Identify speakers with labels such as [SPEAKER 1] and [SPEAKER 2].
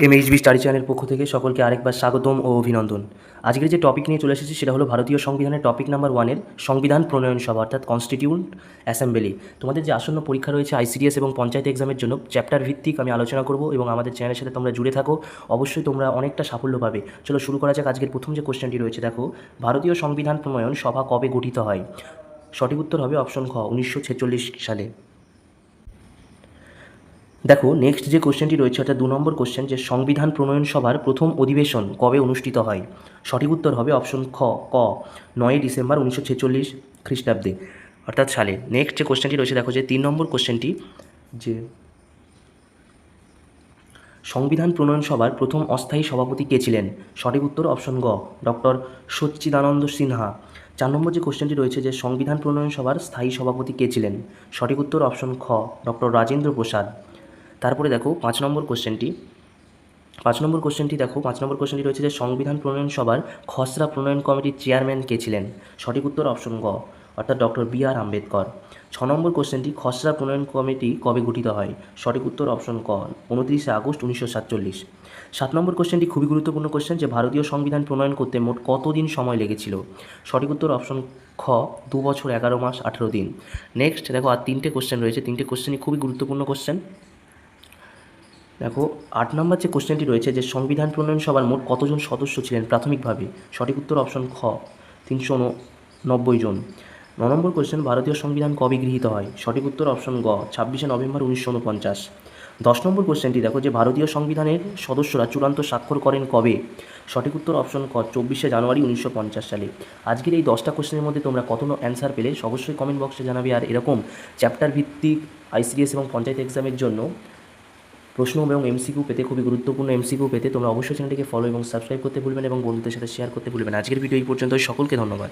[SPEAKER 1] MHB study চ্যানেলের পক্ষ থেকে সকলকে আরেকবার স্বাগতম ও অভিনন্দন। আজকের যে টপিক নিয়ে চলে এসেছি সেটা হলো ভারতীয় সংবিধানের টপিক নাম্বার 1-এর সংবিধান প্রণয়ন সভা অর্থাৎ কনস্টিটিউন্ট অ্যাসেম্বলি। তোমাদের যে আসন্ন পরীক্ষা রয়েছে ICDS এবং পঞ্চায়েত এক্সামের জন্য চ্যাপ্টার ভিত্তিক আমি আলোচনা করব এবং আমাদের চ্যানেলের সাথে তোমরা জুড়ে থাকো, অবশ্যই তোমরা অনেকটা সাফল্য পাবে। চলো শুরু করা যাক। আজকের প্রথম যে কোশ্চেনটি রয়েছে, দেখো, ভারতীয় সংবিধান প্রণয়ন সভা কবে গঠিত হয়? সঠিক উত্তর হবে অপশন খ, 1946 সালে। দেখো, নেক্সট যে কোশ্চেনটি রয়েছে অর্থাৎ 2 নম্বর কোশ্চেন, যে সংবিধান প্রণয়ন সভার প্রথম অধিবেশন কবে অনুষ্ঠিত হয়? সঠিক উত্তর হবে অপশন ক, 9 ডিসেম্বর 1946 খ্রিস্টাব্দে অর্থাৎ সালে। নেক্সট যে কোশ্চেনটি রয়েছে, দেখো যে 3 নম্বর কোশ্চেনটি, যে সংবিধান প্রণয়ন সভার প্রথম অস্থায়ী সভাপতি কে ছিলেন? সঠিক উত্তর অপশন গ, ডক্টর সচ্চিদানন্দ সিনহা। 4 নম্বর যে কোশ্চেনটি রয়েছে, যে সংবিধান প্রণয়ন সভার স্থায়ী সভাপতি কে ছিলেন? সঠিক উত্তর অপশন খ, ডক্টর রাজেন্দ্র প্রসাদ। তারপরে দেখো 5 নম্বর কোশ্চেনটি, দেখো 5 নম্বর কোশ্চেনটি রয়েছে, যে সংবিধান প্রণয়ন সভার খসড়া প্রণয়ন কমিটির চেয়ারম্যান কে ছিলেন? সঠিক উত্তর অপশন গ, অর্থাৎ ডক্টর BR আম্বেদকর। 6 নম্বর কোশ্চেনটি, খসড়া প্রণয়ন কমিটি কবে গঠিত হয়? সঠিক উত্তর অপশন ক, 29 আগস্ট 1947। 7 নম্বর কোশ্চেনটি খুবই গুরুত্বপূর্ণ কোশ্চেন, যে ভারতীয় সংবিধান প্রণয়ন করতে মোট কতদিন সময় লেগেছিল? সঠিক উত্তর অপশন খ, 2 বছর 11 মাস 18 দিন। নেক্সট দেখো, আর 3টে কোশ্চেন রয়েছে, 3টে কোশ্চেনই খুবই গুরুত্বপূর্ণ কোশ্চেন। দেখো 8 নম্বর যে কোশ্চেনটি রয়েছে, যে সংবিধান প্রণয়ন সভার মোট কতজন সদস্য ছিলেন প্রাথমিকভাবে? সঠিক উত্তর অপশন খ, 390 জন। 9 নম্বর কোশ্চেন, ভারতীয় সংবিধান কবে গৃহীত হয়? সঠিক উত্তর অপশন গ, 26 নভেম্বর 1949। 10 নম্বর কোশ্চেনটি দেখো, যে ভারতীয় সংবিধানের সদস্যরা চূড়ান্ত স্বাক্ষর করেন কবে? সঠিক উত্তর অপশন ক, 24 জানুয়ারি 1950 সালে। আজকের এই 10টা কোশ্চেনের মধ্যে তোমরা কত অ্যান্সার পেলে অবশ্যই কমেন্ট বক্সে জানাবে। আর এরকম চ্যাপ্টার ভিত্তিক ICDS এবং পঞ্চায়েত এক্সামের জন্য প্রশ্ন এবং MCQ পেতে, খুবই গুরুত্বপূর্ণ MCQ পেতে তোমরা অবশ্যই চ্যানেলটিকে ফলো এবং সাবস্ক্রাইব করতে ভুলবেন এবং বন্ধুদের সাথে শেয়ার করতে ভুলবেন। আজকের ভিডিও এই পর্যন্ত, সকলকে ধন্যবাদ।